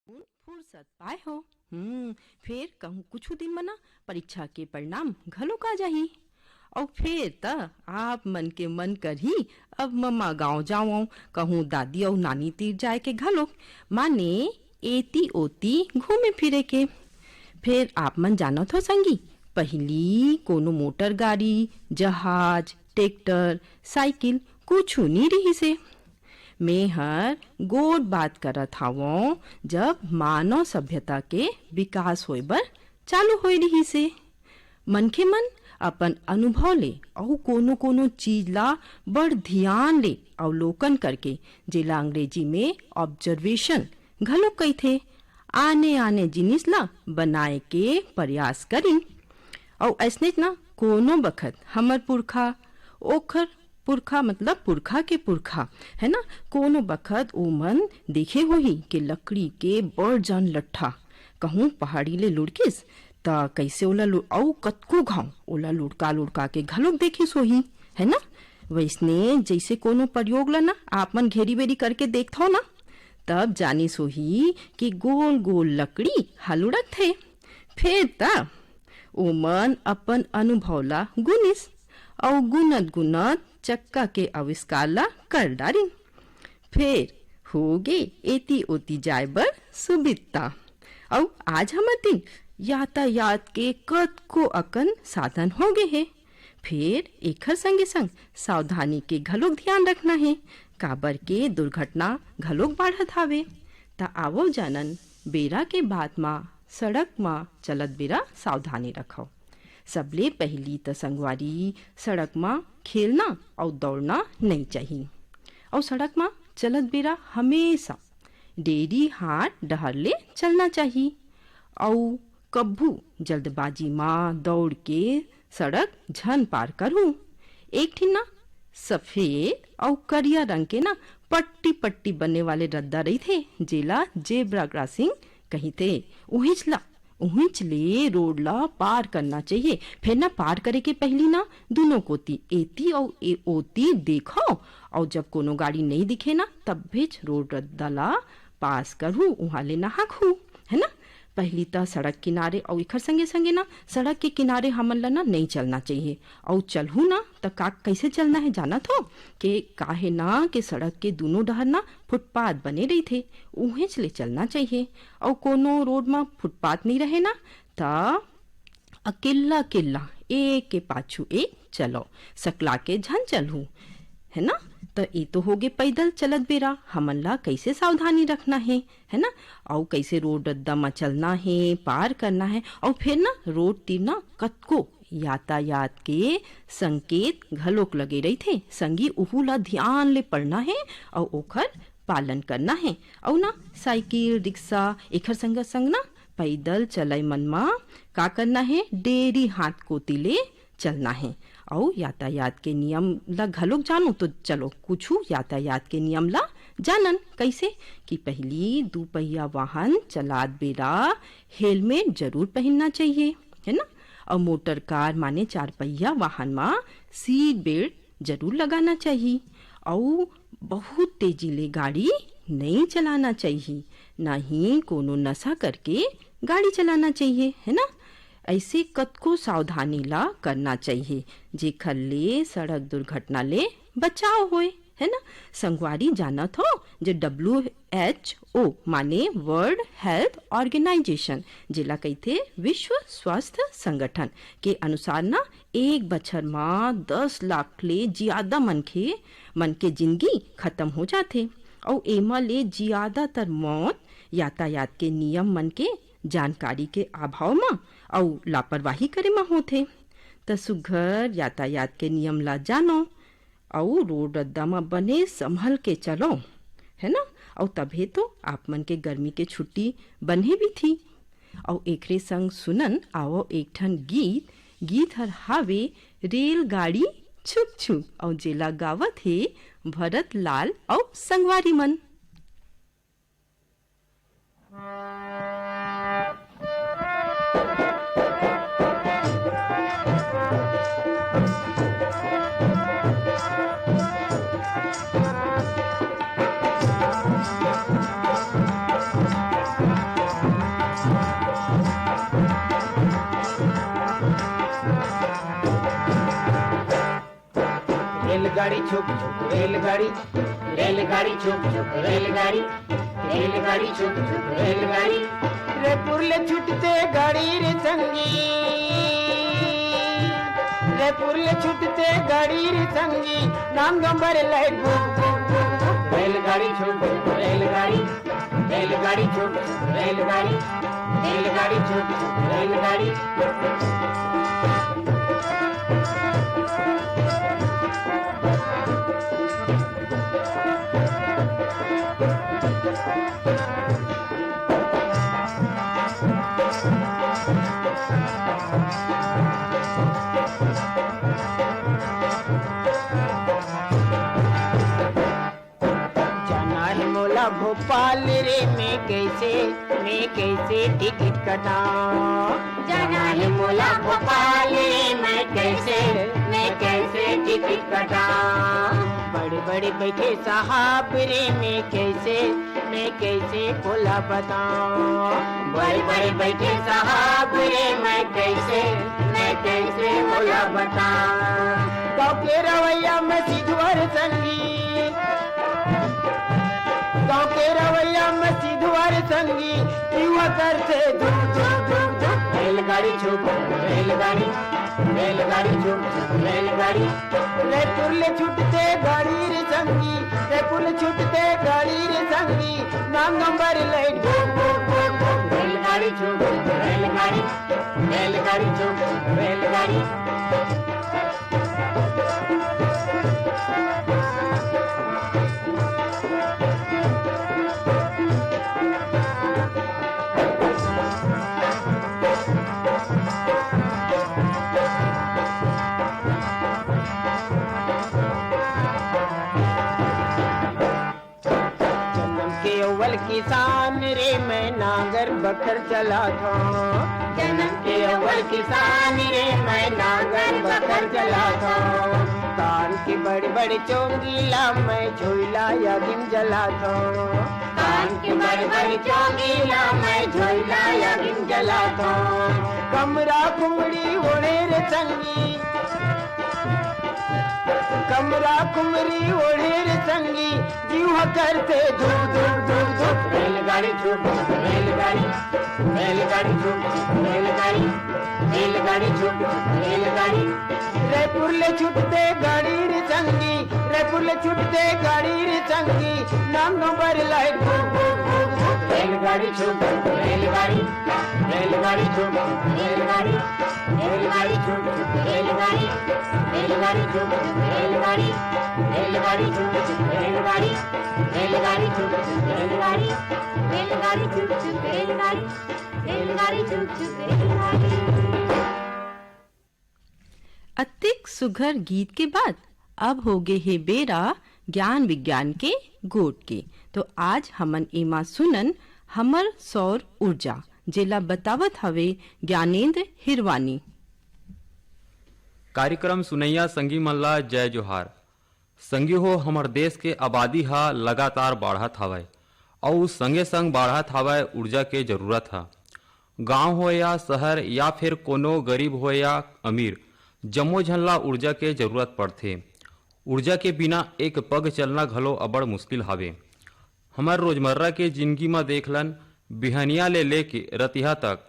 फुर्सत पाए हो। फिर कहूँ कुछ दिन मना परीक्षा के परिणाम घलोक आ जाही। और फिर त आप मन के मन करही अब मम्मा गाँव जाऊँ, कहूँ दादी और नानी तीर जाए के घलोक, माने एती ओती घूमे फिरे के। फिर आप मन जानत हो संगी, पहली कोनो मोटर गाड़ी, जहाज, ट्रैक्टर, साइकिल कुछ नहीं रही से। मैं हर गोट बात करत हावों जब मानव सभ्यता के विकास होए बर चालू होई रही से। मनखे मन अपन अनुभव ले और कोनो कोनो चीज ला बड़ ध्यान ले अवलोकन करके, जेला अंग्रेजी में ऑब्जर्वेशन घलो कहिथे, आने आने जिनिस ला बनाए के प्रयास करी। और ऐसने ना कोनो बखत हमर पुरखा, ओखर पुरखा मतलब पुरखा के पुरखा है ना, कोनो बखत ओ मन देखे होही कि लकड़ी के बड़ जान लट्ठा कहूँ पहाड़ी ले लुढ़किस त कैसे ओला औ कतको घाव ओला लुढ़का लुढ़का के घलोक देखिस होही, है ना। वैसने जैसे कोनो प्रयोग ला ना आप मन घेरी बेरी करके देखत हो ना, तब जानिस होही कि गोल गोल लकड़ी हलुड़त थे। फिर त ओ मन अपन अनुभव ला गुनिस और गुनत गुनत चक्का के आविष्कार ला कर डारी। फिर होगे एती ओती जाए बर सुबिता। और आज हमर दिन यातायात के कतको अकन साधन हो गए है। फिर एकर संगे संग सावधानी के घलोक ध्यान रखना है, काबर के दुर्घटना घलोक बढ़त हावे। त आवो जानन बेरा के बात मा सड़क मा चलत बेरा सावधानी रखो। सबले पहली त संगवारी सड़क मा खेलना और दौड़ना नहीं चाहिए। और सड़क मा चलत बेरा हमेशा डेरी हाथ डहर ले चलना चाहिए। और कभू जल्दबाजी मा दौड़ के सड़क झन पार करूँ। एक ठिन ना सफेद और करिया रंग के ना पट्टी पट्टी बनने वाले रद्दा रही थे, जेला जेब्रा क्रॉसिंग कही थे। उहिंच ले रोड ला पार करना चाहिए। फिर ना पार करे के पहली ना दोनों कोती एती और ओती देखो, और जब कोनो गाड़ी नहीं दिखे ना तब भेज रोड रद्दा ला पास करूँ, वहाँ ले ना हाँकू, है ना। पहली त सड़क किनारे और इखर संगे संगे ना सड़क के किनारे हमन ला ना नहीं चलना चाहिए। और चलहू ना त का कैसे चलना है जानत हो कि काहे ना कि सड़क के दोनों डहर ना फुटपाथ बने रही थे, उहेच ले चलना चाहिए। और कोनो रोड में फुटपाथ नहीं रहे ना त अकेला अकेला एक के पाछू एक चलो, सकला के झन चलहू, है ना। तो ये तो होगे पैदल चलत बेरा हमन ला कैसे सावधानी रखना है ना। और कैसे रोड रद्दा में चलना है, पार करना है। और फिर ना रोड तीर ना कतको यातायात के संकेत घलोक लगे रही थे, संगी उहू ला ध्यान ले पढ़ना है और ओखर पालन करना है। और ना साइकिल रिक्शा एखर संग संग ना पैदल चलाई मन मा का करना है, डेरी हाथ कोती ले चलना है। और यातायात के नियम ला घलोक जानो तो चलो कुछ यातायात के नियम ला जानन। कैसे कि पहली दुपहिया वाहन चलात बेरा हेलमेट जरूर पहनना चाहिए, है ना। और मोटर कार माने चार पहिया वाहन मा सीट बेल्ट जरूर लगाना चाहिए। और बहुत तेजी ले गाड़ी नहीं चलाना चाहिए, ना ही कोनो नशा करके गाड़ी चलाना चाहिए, है ना। ऐसे कतको सावधानी ला करना चाहिए जेखर ले सड़क दुर्घटना ले बचाव होए, है ना। संगवारी जानत हो जो WHO माने वर्ल्ड हेल्थ ऑर्गेनाइजेशन, जेला कहते विश्व स्वास्थ्य संगठन के अनुसार ना एक बछर में 10 लाख ले ज्यादा मन के जिंदगी खत्म हो जाते। और एमा ले ज्यादातर मौत यातायात के नियम मन के जानकारी के अभाव में और लापरवाही करे में होते। त सुघर यातायात के नियम ला जानो और रोड रद्दा में बने संभल के चलो, है ना। और तभी तो आप मन के गर्मी के छुट्टी बने भी थी। और एकरे संग सुनन आओ एक ठन गीत हर हावे रेलगाड़ी छुक छुक, और जेला गावत है भरत लाल और संगवारी मन। रेलगाड़ी छुक छुक रेलगाड़ी, रेलगाड़ी छुक छुक रेलगाड़ी, रेलगाड़ी छुक छुक रेलगाड़ी। रे पुरले छुटते गाड़ी रे संगी, रे पुरले छुटते गाड़ी रे संगी, नाम गंबर लाइट बुक बुक बुक बुक। रेलगाड़ी छुक छुक रेलगाड़ी, रेलगाड़ी छुक छुक रेलगाड़ी, रेलगाड़ी छुक छुक रेलगाड़ी। भोपाल रे मैं कैसे टिकट कटाऊं, जाना है मोला भोपाल रे मैं कैसे टिकट कटाऊं। बड़े बड़े बैठे साहब रे मैं कैसे बोला बताऊं, बड़े बड़े बैठे साहब रे मैं कैसे बोला बताऊं। गाँव के रवैया में सिद्धवर संगी, गाँव के रवैया में सिद्धवर संगी, युवा करते धूप धूप धूप धूप। रेलगाड़ी छुप रेलगाड़ी, रेलगाड़ी छुप रेलगाड़ी। रे पुरले छुटते गाड़ी रे संगी, रे पुरले छुटते गाड़ी रे संगी, नाम नंबर लाइट बुक बुक बुक बुक। रेलगाड़ी छुप रेलगाड़ी, रेलगाड़ी छुप रेलगाड़ी। किसान रे मैं नांगर बकर चला था, जन्म के अव्वल किसान रे मैं नांगर बकर चला था। कान के बड़े बड़े चोंगीला मैं झोला यागिम जला था, कान के बड़े बड़े चोंगीला मैं झोला यागिम जला था। कमरा कुमड़ी ओढ़े रे संगी, कमरा कुमरी ओढ़े रे संगी, जीवा करते धूप धूप धूप धूप। रेलगाड़ी छुप रेलगाड़ी, रेलगाड़ी छुप रेलगाड़ी, रेलगाड़ी छुप रेलगाड़ी। रे पुरले छुटते गाड़ी रे संगी, रे पुरले छुटते गाड़ी रे संगी, नाम नंबर लाइट बुक बुक बुक बुक। रेलगाड़ी छुप रेलगाड़ी, रेलगाड़ी छुप रेलगाड़ी, रेलगाड़ी छुप रेलगाड़ी, रेलगाड़ी छुप रेलगाड़ी, रेलगाड़ी छुप रेलगाड़ी, रेलगाड़ी छुप रेलगाड़ी, रेलगाड़ी छुप रेलगाड़ी, रेलगाड़ी छुप रेलगाड़ी। अतिक सुघर गीत के बाद अब हो गए हे बेरा ज्ञान विज्ञान के गोट के। तो आज हमन एमा सुनन हमर सौर ऊर्जा, जेला बतावत हवे ज्ञानेंद्र हिरवानी। कार्यक्रम सुनैया संगी मन ला जय जोहार। संगी हो, हमर देश के आबादी हा लगातार बढ़त हवय और संगे संग बढ़त हवय ऊर्जा के जरूरत हा। गांव हो या शहर या फिर कोनो गरीब हो या अमीर, जम्मो झन ला ऊर्जा के जरूरत पड़थे। ऊर्जा के बिना एक पग चलना घलो अबड़ मुश्किल हवे। हमर रोजमर्रा के जिंदगी में देखलन बिहनिया ले लेके रतिहा तक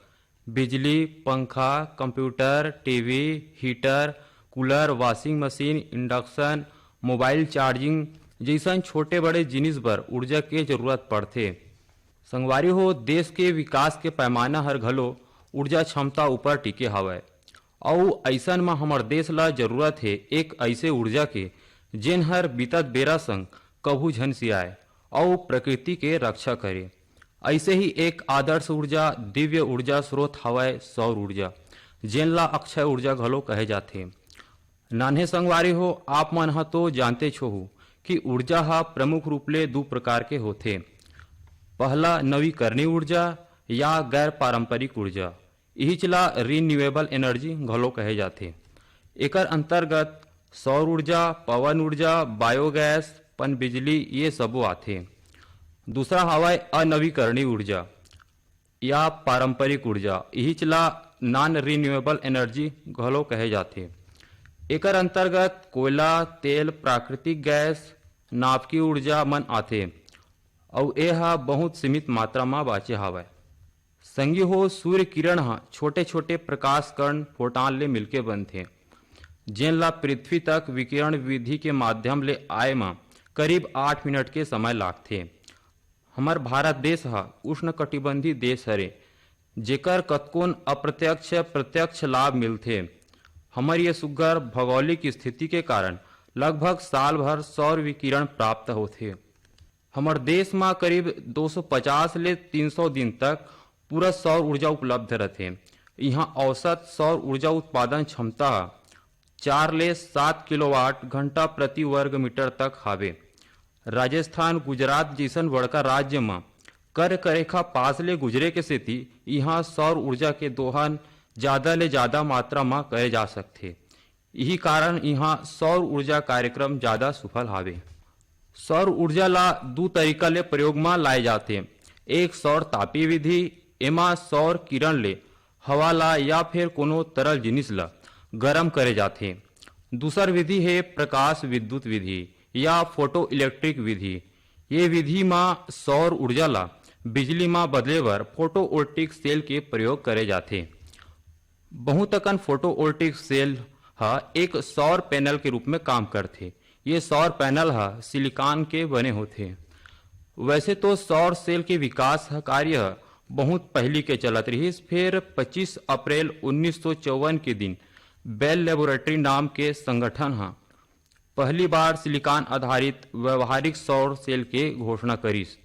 बिजली, पंखा, computer, TV, heater, cooler, washing machine, induction, mobile charging जैसन छोटे बड़े जिनिस बर ऊर्जा के जरूरत पड़थे। संगवारी हो, देश के विकास के पैमाना हर घलो ऊर्जा क्षमता ऊपर टिके हवय और ऐसन में हमर देश ला जरूरत है एक ऐसे ऊर्जा के जेन हर बीतत बेरा संग कभू झन सियाए और प्रकृति के रक्षा करे। ऐसे ही एक आदर्श ऊर्जा दिव्य ऊर्जा स्रोत हवय सौर ऊर्जा, जेन ला अक्षय ऊर्जा घलो कहे जाथे। नान्हे संगवारी हो, आप मन ह तो जानते छोहू कि ऊर्जा हा प्रमुख रूप ले दो प्रकार के होथे। पहला नवीकरणीय ऊर्जा या गैर पारंपरिक ऊर्जा, यही चला रिन्यूएबल एनर्जी घलो कहे जाथे। एकर अंतर्गत सौर ऊर्जा, पवन ऊर्जा, बायोगैस, पन बिजली ये सबो आथे। दूसरा हवाय अनवीकरणीय ऊर्जा या पारंपरिक ऊर्जा, यही चला नॉन रिन्यूएबल एनर्जी घलो कहे जाथे। एकर अंतर्गत कोयला, तेल, प्राकृतिक गैस, नाभिकीय ऊर्जा मन आथे और यह बहुत सीमित मात्रा में बाचे हवय। संगी हो सूर्य किरण ह छोटे छोटे प्रकाश कण फोटान ले मिलके बनथे, जेन ला पृथ्वी तक विकिरण विधि के माध्यम ले आए में करीब 8 मिनट के समय लागथे। हमार भारत देश ह उष्णकटिबंधीय देश हरे, जेकर कतकोन अप्रत्यक्ष प्रत्यक्ष लाभ मिलथे। हमार ये सुग्घर भौगोलिक स्थिति के कारण लगभग साल भर सौर विकिरण प्राप्त होथे। हमार देश में करीब 250 ले 300 दिन तक पूरा सौर ऊर्जा उपलब्ध रहथे। यहाँ औसत सौर ऊर्जा उत्पादन क्षमता 4 ले 7 किलोवाट घंटा प्रति वर्ग मीटर तक हावे। राजस्थान, गुजरात जैसन बड़का राज्य में कर्क रेखा पास ले गुजरे के सेती यहाँ सौर ऊर्जा के दोहन ज्यादा ले ज्यादा मात्रा में करे जा सकथे। यही कारण यहाँ सौर ऊर्जा कार्यक्रम ज्यादा सफल हावे। सौर ऊर्जा ला दो तरीका ले प्रयोग में लाए जाते। एक सौर तापीय विधि, एमा सौर किरण ले हवा ला या फिर कोनो तरल जिनिस ला गरम करे जाते। दूसर विधि है प्रकाश विद्युत विधि या फोटो इलेक्ट्रिक विधि। ये विधि में सौर ऊर्जा ला बिजली में बदले बर फोटोवोल्टिक सेल के प्रयोग करे जाते। बहुत अकन फोटोवोल्टिक सेल एक सौर पैनल के रूप में काम करते। ये सौर पैनल सिलिकॉन के बने होते। वैसे तो सौर सेल के विकास कार्य बहुत पहली के चलत रही। फिर 25 अप्रैल 1954 के दिन बेल लेबोरेटरी नाम के संगठन पहली बार सिलिकॉन आधारित व्यवहारिक सौर सेल के घोषणा करिस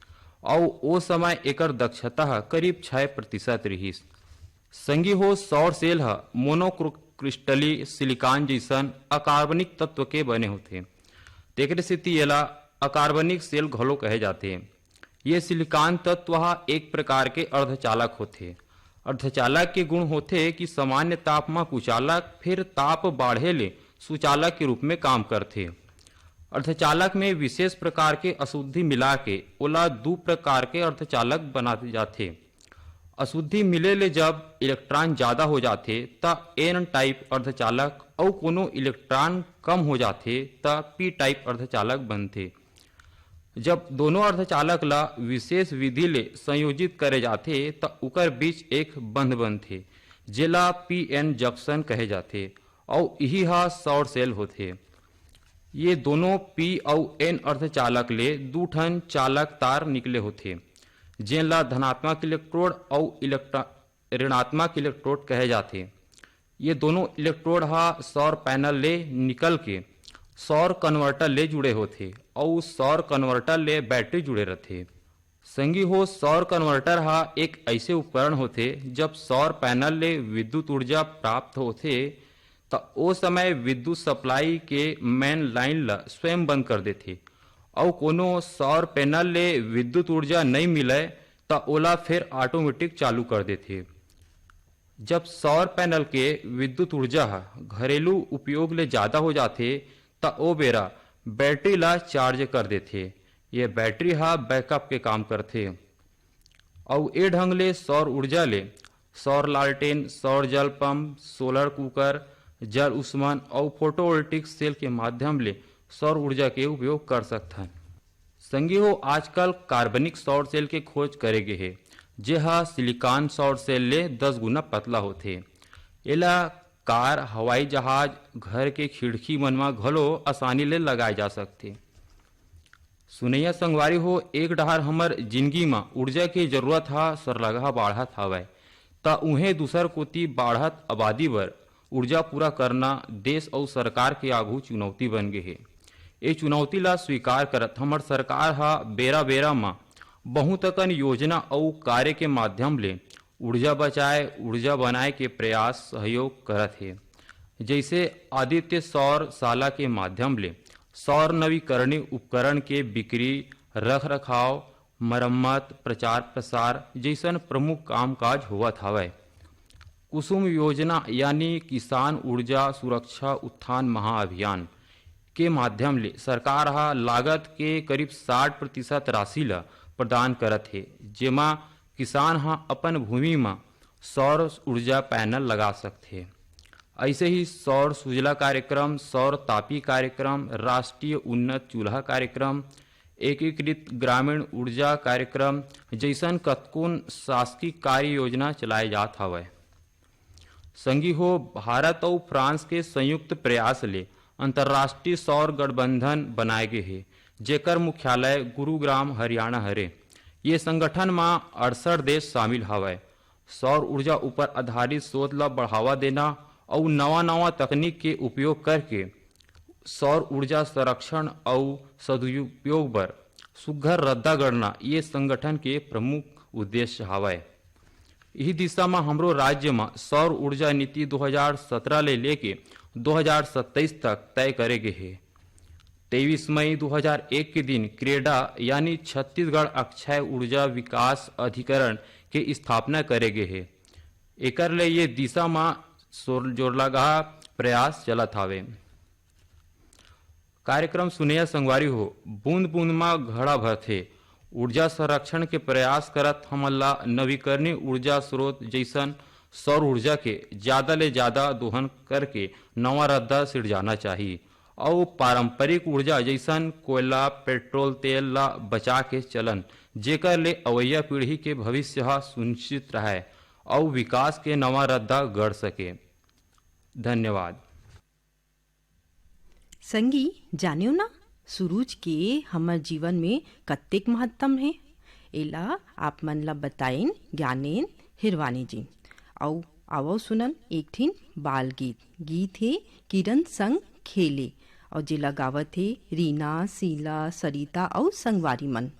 और वो समय एकर दक्षता करीब 6% रही। संगी हो सौर सेल मोनोक्रिस्टली सिलिकॉन जैसन अकार्बनिक तत्व के बने होते। तेकरे सेती एला अकार्बनिक सेल घलो कहे जाते। ये सिलिकॉन तत्व एक प्रकार के अर्धचालक होते। अर्धचालक के गुण होते कि सामान्य ताप में कुचालक, फिर ताप बाढ़े ले सुचालक के रूप में काम करते। अर्धचालक में विशेष प्रकार के अशुद्धि मिला के ओला दो प्रकार के अर्धचालक बनाते जाते। अशुद्धि मिले ले जब इलेक्ट्रॉन ज्यादा हो जाते त एन टाइप अर्धचालक और कोनो इलेक्ट्रॉन कम हो जाते त पी टाइप अर्धचालक बनते। जब दोनों अर्धचालक ला विशेष विधि ले संयोजित करे जाते त उकर बीच एक बंध बनते, जेला पी एन जंक्शन कहे जाते और यही सौर सेल होते। ये दोनों पी और एन अर्धचालक ले दो ठन चालक तार निकले होते, जेन ला धनात्मक इलेक्ट्रोड और ऋणात्मक इलेक्ट्रोड कहे जाते। ये दोनों इलेक्ट्रोड सौर पैनल ले निकल के सौर कन्वर्टर ले जुड़े होते और सौर कन्वर्टर ले बैटरी जुड़े रहते। संगी हो सौर कन्वर्टर एक ऐसे उपकरण होते जब सौर पैनल ले विद्युत ऊर्जा प्राप्त होते तो ओ समय विद्युत सप्लाई के मेन लाइन ला स्वयं बंद कर देते और कोनो सौर पैनल ले विद्युत ऊर्जा नहीं मिले तो ओला फिर ऑटोमेटिक चालू कर देते। जब सौर पैनल के विद्युत ऊर्जा घरेलू उपयोग ले ज्यादा हो जाते तो ओ बेरा बैटरी ला चार्ज कर देते। ये बैटरी बैकअप के काम करते और ए ढंग ले सौर ऊर्जा ले सौर लालटेन, सौर जल पंप, सोलर कुकर, जल उष्मन और फोटोवोल्टिक सेल के माध्यम ले सौर ऊर्जा के उपयोग कर सकते हैं। संगी हो आजकल कार्बनिक सौर सेल के खोज करे गए है, जे सिलिकॉन सौर सेल ले 10 गुना पतला होते। एला कार, हवाई जहाज, घर के खिड़की मन में घलो आसानी ले लगाए जा सकते। सुनैया संगवारी हो, एक डहर हमर जिंदगी में ऊर्जा की जरूरत सरलगा बाढ़त हवय त उहें दूसर कोती बाढ़त आबादी बर ऊर्जा पूरा करना देश और सरकार के आगू चुनौती बन गए है। ये चुनौती ला स्वीकार करत हमर सरकार बेरा बेरा में बहुत अकन योजना और कार्य के माध्यम ले ऊर्जा बचाए, ऊर्जा बनाए के प्रयास सहयोग करत है। जैसे आदित्य सौर शाला के माध्यम ले सौर नवीकरणीय उपकरण के बिक्री, रख रखाव, मरम्मत, प्रचार प्रसार जैसन प्रमुख कामकाज होवत हवय। कुसुम योजना यानी किसान ऊर्जा सुरक्षा उत्थान महाअभियान के माध्यम ले सरकार लागत के करीब 60% राशि ला प्रदान करत है, जेमा किसान अपन भूमि में सौर ऊर्जा पैनल लगा सकते। ऐसे ही सौर सुजला कार्यक्रम, सौर तापी कार्यक्रम, राष्ट्रीय उन्नत चूल्हा कार्यक्रम, एकीकृत ग्रामीण ऊर्जा कार्यक्रम जैसन कतकोन शासकीय कार्य योजना चलाए जात हवय। संगी हो, भारत और फ्रांस के संयुक्त प्रयास ले अंतर्राष्ट्रीय सौर गठबंधन बनाए गए हे, जेकर मुख्यालय गुरुग्राम हरियाणा हरे। ये संगठन में 68 देश शामिल हवय। सौर ऊर्जा ऊपर आधारित शोध ला बढ़ावा देना और नवा तकनीक के उपयोग करके सौर ऊर्जा संरक्षण और सदुपयोग पर सुघ्घर रद्दा गढ़ना ये संगठन के प्रमुख उद्देश्य हवय। यही दिशा में हमरो राज्य में सौर ऊर्जा नीति 2017 ले लेके 2027 तक तय करे गए है। 23 मई 2001 के दिन क्रेडा यानी छत्तीसगढ़ अक्षय ऊर्जा विकास अधिकरण के स्थापना करे गए है। एकर ले ये दिशा में जोरलगहा प्रयास चलत हवे। कार्यक्रम सुनिया संगवारी हो, बूंद बूंद में घड़ा भरथे। ऊर्जा संरक्षण के प्रयास करत हमन ला नवीकरणीय ऊर्जा स्रोत जैसन सौर ऊर्जा के ज्यादा ले ज्यादा दोहन करके नवा रद्दा सिरजाना चाहिए और पारंपरिक ऊर्जा जैसन कोयला, पेट्रोल, तेल ला बचा के चलन, जेकर ले अवैया पीढ़ी के भविष्य हा सुनिश्चित रहे और विकास के नवा रद्दा गढ़ सके। धन्यवाद। संगी, जानियो ना सूरज के हमर जीवन में कत्तेक महत्तम है। एला आप मन ला बताइन ज्ञानेन हिरवानी जी। औ आवो सुनन एक ठिन बाल गीत है किरण संग खेले, और जिला गावत है रीना, शीला, सरिता और संगवारी मन।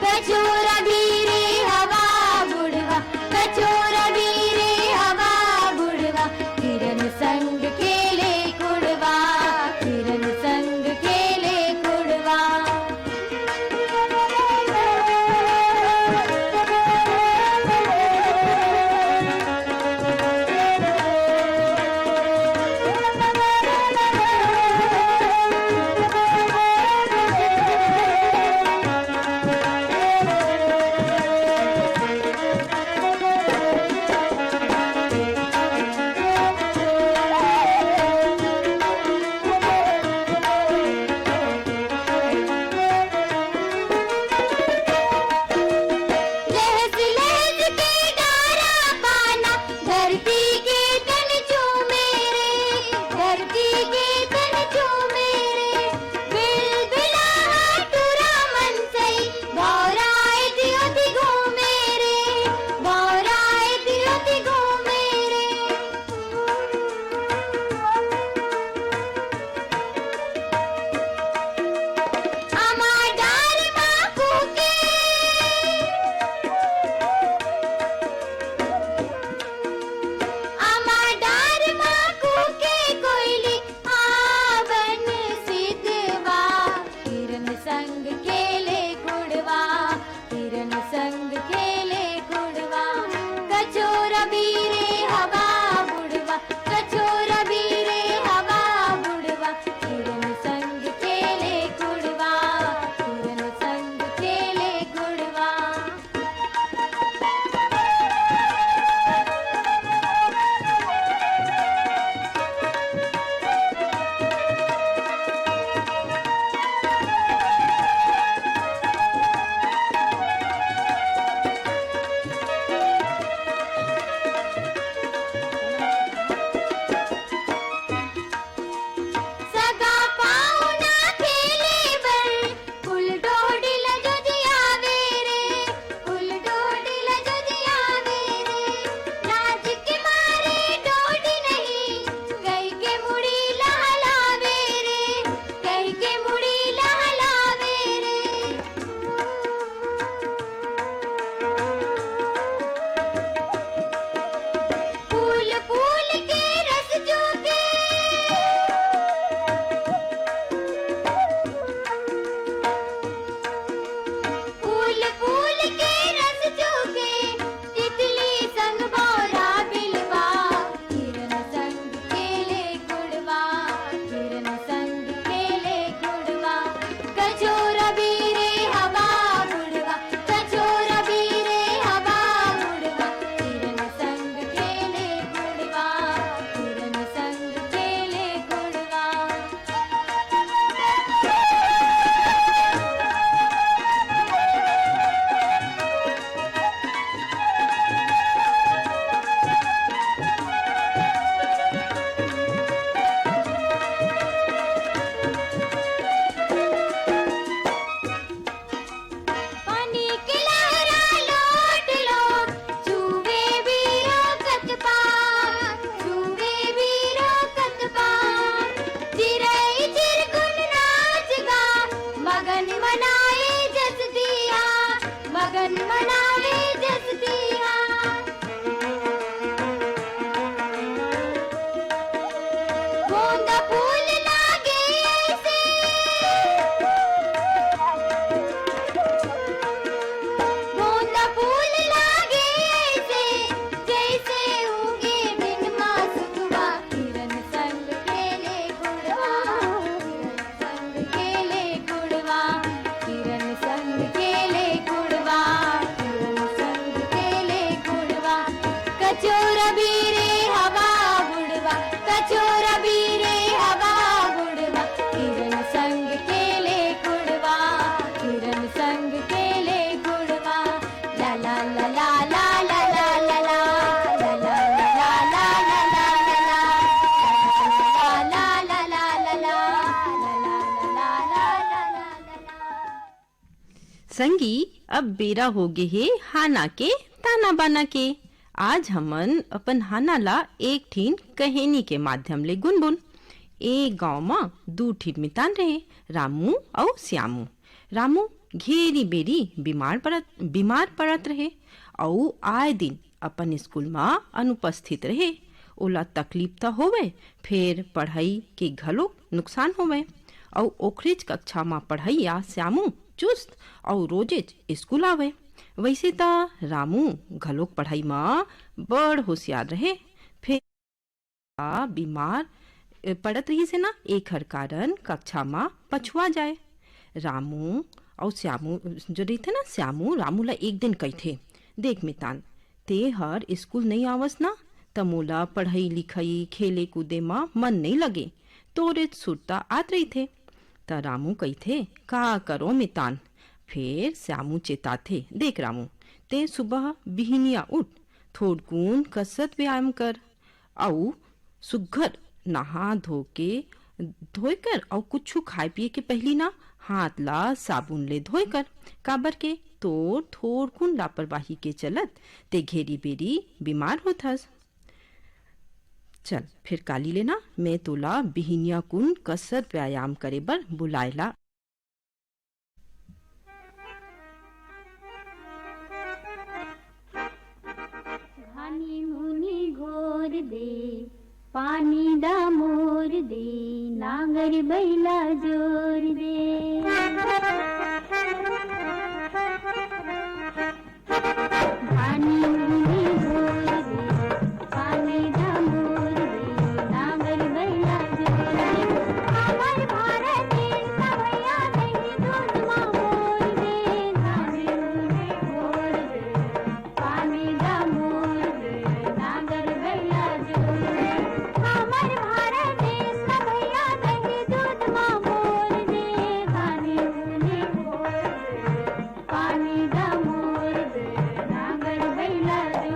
कचोरा धीरे हवा संगी अब बेरा हो गे हे हाना के ताना बाना के। आज हमन अपन हाना ला एक ठीन कहानी के माध्यम ले गुनगुन। एक गांव में दू ठीन मितान रहे, रामू और श्यामू। रामू घेरी बेरी बीमार पड़त रहे और आए दिन अपन स्कूल में अनुपस्थित रहे। ओला तकलीफ तो होवे, फिर पढ़ाई के घलो नुकसान होवे और ओखरीज कक्षा में पढ़ाइया श्यामू चुस्त और रोजेज स्कूल आवे। वैसे तो रामू घलोक पढ़ाई में बड़ होशियार रहे, फिर बीमार पड़त रही से ना एक हर कारण कक्षा में पछुआ जाए। रामू और श्यामू जो रही थे ना, श्यामू रामू ला एक दिन कही थे, देख मितान ते हर स्कूल नहीं आवस ना त मोला पढ़ाई लिखाई खेले कूदे में मन नहीं लगे, तोरे सुरता आत रही थे। त रामू कही थे का करो मितान। फिर श्यामू चेता थे, देख रामू ते सुबह बिहनिया उठ, थोड़कून कसरत व्यायाम कर और सुघर नहा धोए कर और कुछ खाए पिए के पहली ना हाथ ला साबुन ले धोए कर। काबर के तो थोड़कून लापरवाही के चलत ते घेरी बेरी बीमार होथस। चल फिर काली लेना मैं तोला बिहनिया कुन कसरत व्यायाम करे बर बुलाएला। घानी मुनी घोर दे, पानी डामोर दे, नांगर बैला जोर दे। घानी मुनी घोर दे, पानी डामोर दे, नांगर बैला जोर दे। हमर भारत देश का भैया दही दूध मां मोर दे। घानी मुनी घोर दे, पानी डामोर दे, नांगर बैला जोर दे। हमर भारत देश का भैया दही दूध मां मोर दे। घानी मुनी घोर दे, पानी डामोर दे, नांगर बैला जोर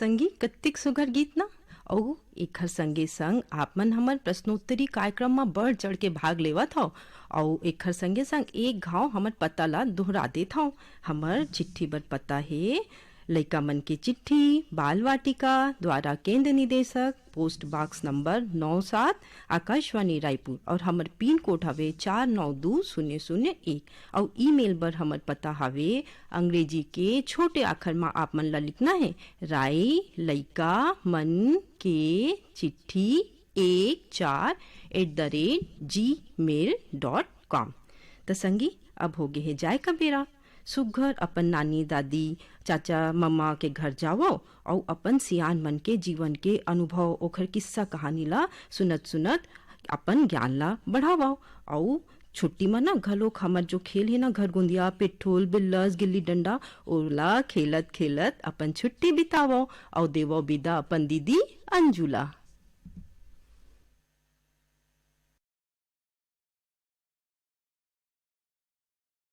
संगी कत्तिक सुघर गीत ना। और एकर संगे संग आप मन हमर प्रश्नोत्तरी कार्यक्रम में बढ़ चढ़ के भाग लेवत हौ। और एकर संगे संग एक घाव हमर पता ला दोहरा देत हौ। हमर चिट्ठी बर पता है लइका मन की चिट्ठी, बाल वाटिका, द्वारा केंद्र निदेशक, post box number 97, Akashvani Raipur. और हमर पिन कोड हवे 492001। और ईमेल बर हमर पता हवे अंग्रेजी के छोटे अक्षर में आप मन ला लिखना है राय लइका मन के चिट्ठी 14@gmail.com। तो संगी अब हो गए है जाए का बेरा। सुघर अपन नानी दादी चाचा मम्मा के घर जाओ और अपन सियान मन के जीवन के अनुभव ओखर किस्सा कहानी ला सुनत सुनत अपन ज्ञान ला बढ़ाओ। और छुट्टी में ना घलोक हमर जो खेल है ना घर गुंदिया पिट्ठोल बिल्लस गिल्ली डंडा ओला खेलत खेलत अपन छुट्टी बिताओ। और देवो विदा अपन दीदी अंजुला।